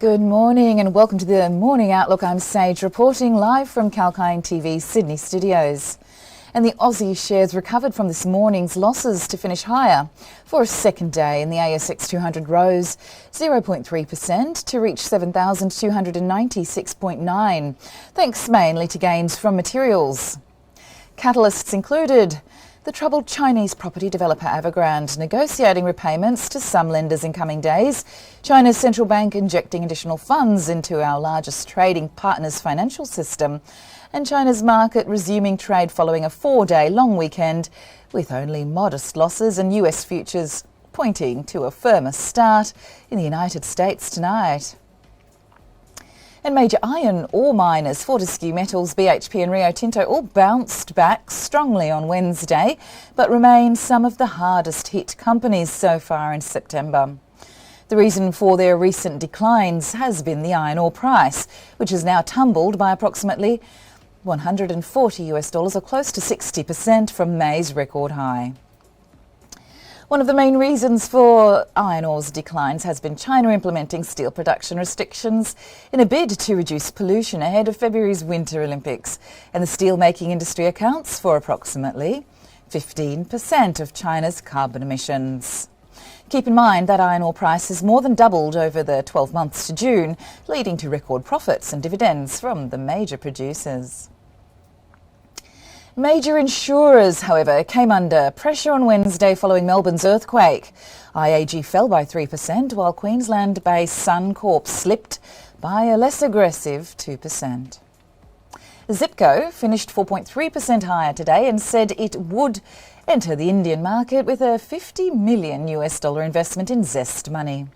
Good morning and welcome to the Morning Outlook. I'm Sage reporting live from Kalkine TV's Sydney studios. And the Aussie shares recovered from this morning's losses to finish higher for a second day, and the ASX 200 rose 0.3% to reach 7,296.9, thanks mainly to gains from materials. Catalysts included the troubled Chinese property developer Evergrande negotiating repayments to some lenders in coming days, China's central bank injecting additional funds into our largest trading partner's financial system, and China's market resuming trade following a 4-day long weekend with only modest losses, and US futures pointing to a firmer start in the United States tonight. And major iron ore miners Fortescue Metals, BHP and Rio Tinto all bounced back strongly on Wednesday, but remain some of the hardest hit companies so far in September. The reason for their recent declines has been the iron ore price, which has now tumbled by approximately $140 or close to 60% from May's record high. One of the main reasons for iron ore's declines has been China implementing steel production restrictions in a bid to reduce pollution ahead of February's Winter Olympics, and the steel-making industry accounts for approximately 15% of China's carbon emissions. Keep in mind that iron ore price has more than doubled over the 12 months to June, leading to record profits and dividends from the major producers. Major insurers, however, came under pressure on Wednesday following Melbourne's earthquake. IAG fell by 3%, while Queensland-based Suncorp slipped by a less aggressive 2%. 𝐊𝐴 finished 4.3% higher today and said it would enter the Indian market with a $50 million investment in Zest money.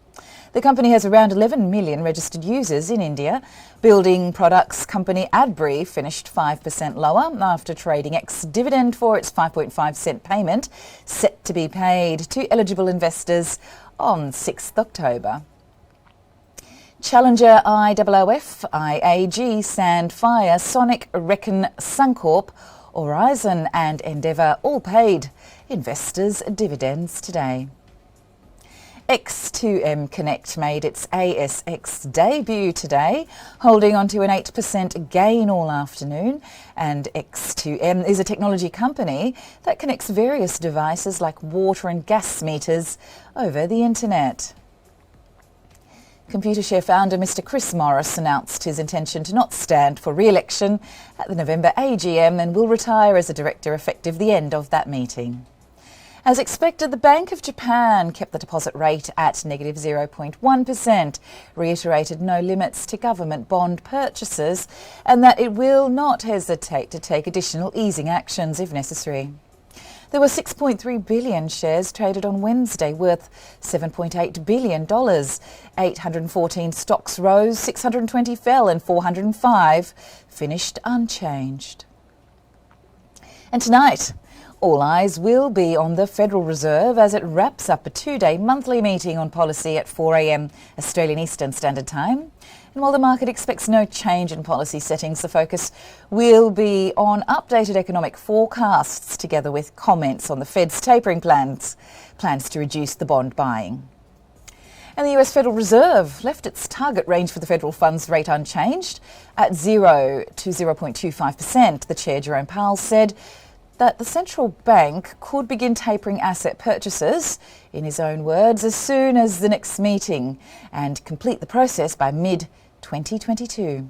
The company has around 11 million registered users in India. Building products company Adbri finished 5% lower after trading ex-dividend for its 5.5-cent payment, set to be paid to eligible investors on 6th October. Challenger IOOF, IAG, Sandfire, Sonic, Reckon, Suncorp, Aurizon and Endeavour all paid investors dividends today. �XM Connect made its ASX debut today, holding on to an 8% gain all afternoon, and �XM is a technology company that connects various devices like water and gas meters over the internet. Computershare founder Mr. Chris Morris announced his intention to not stand for re-election at the November AGM and will retire as a director effective the end of that meeting. As expected, the Bank of Japan kept the deposit rate at negative 0.1%, reiterated no limits to government bond purchases, and that it will not hesitate to take additional easing actions if necessary. There were 6.3 billion shares traded on Wednesday, worth $7.8 billion. 814 stocks rose, 620 fell, and 405 finished unchanged. And tonight, all eyes will be on the Federal Reserve as it wraps up a 2-day monthly meeting on policy at 4 a.m. Australian Eastern Standard Time. And while the market expects no change in policy settings, the focus will be on updated economic forecasts together with comments on the Fed's tapering plans to reduce the bond buying. And the US Federal Reserve left its target range for the federal funds rate unchanged at 0 to 0.25%. The chair, Jerome Powell, said that the central bank could begin tapering asset purchases, in his own words, as soon as the next meeting and complete the process by mid-2022.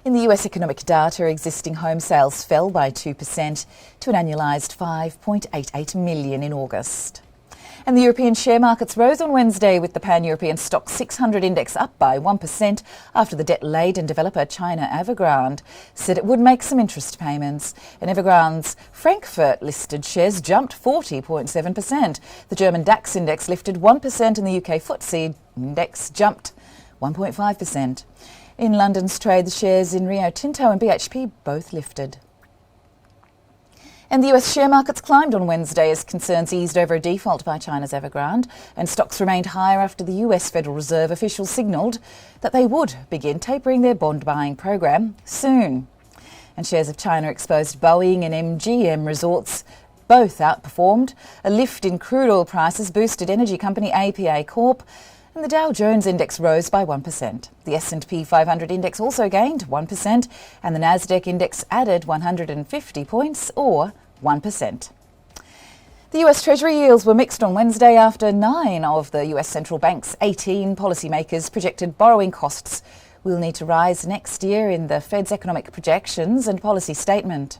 In the US economic data, existing home sales fell by 2% to an annualised 5.88 million in August. And the European share markets rose on Wednesday, with the Pan-European Stock 600 index up by 1% after the debt-laden developer China Evergrande said it would make some interest payments. And Evergrande's Frankfurt-listed shares jumped 40.7%. The German DAX index lifted 1% and the UK FTSE index jumped 1.5%. In London's trade, the shares in Rio Tinto and BHP both lifted. And the US share markets climbed on Wednesday as concerns eased over a default by China's Evergrande, and stocks remained higher after the US Federal Reserve officials signalled that they would begin tapering their bond buying program soon. And shares of China-exposed Boeing and MGM Resorts both outperformed. A lift in crude oil prices boosted energy company APA Corp, And the Dow Jones index rose by 1%. The S&P 500 index also gained 1%, and the Nasdaq index added 150 points, or 1%. The US Treasury yields were mixed on Wednesday after 9 of the US central bank's 18 policymakers projected borrowing costs will need to rise next year in the Fed's economic projections and policy statement.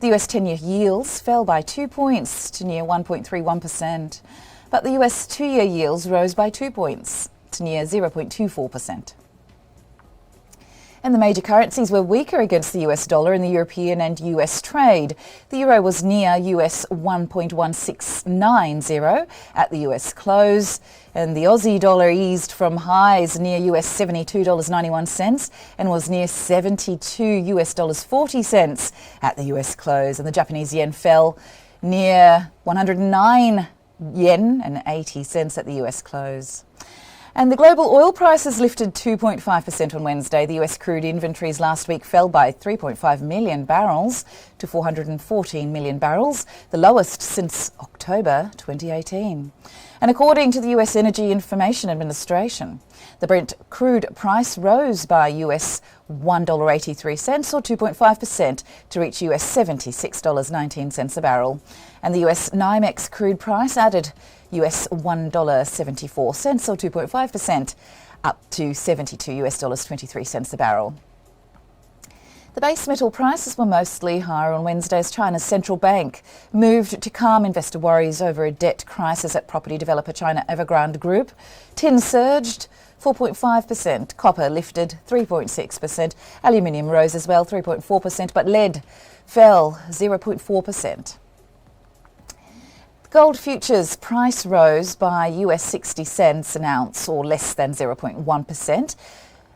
The US 10-year yields fell by 2 points to near 1.31%, but the US 2-year yields rose by 2 points to near 0.24%. And the major currencies were weaker against the US dollar in the European and US trade. The euro was near US 1.1690 at the US close, and the Aussie dollar eased from highs near US $72.91 and was near 72 US dollars 40 cents at the US close, and the Japanese yen fell near 109 yen and 80 cents at the US close. And the global oil prices lifted 2.5% on Wednesday. The US crude inventories last week fell by 3.5 million barrels to 414 million barrels, the lowest since October 2018. And according to the US Energy Information Administration, the Brent crude price rose by US $1.83 or 2.5% to reach US $76.19 a barrel. And the US NYMEX crude price added US $1.74 or 2.5% up to $72.23 a barrel. The base metal prices were mostly higher on Wednesday as China's central bank moved to calm investor worries over a debt crisis at property developer China Evergrande Group. Tin surged 4.5%, copper lifted 3.6%, aluminium rose as well 3.4%, but lead fell 0.4%. Gold futures price rose by US 60 cents an ounce, or less than 0.1%,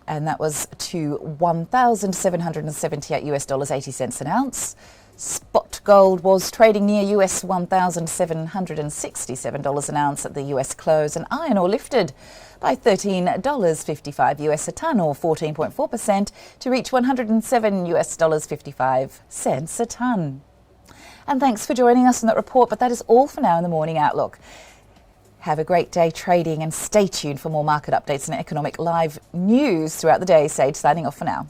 and that was to $1,778 80 cents an ounce. Spot gold was trading near US $1,767 an ounce at the US close, and iron ore lifted by $13.55 US a ton, or 14.4%, to reach $107.55 a ton. And thanks for joining us on that report, but that is all for now in the Morning Outlook. Have a great day trading and stay tuned for more market updates and economic live news throughout the day. Sage signing off for now.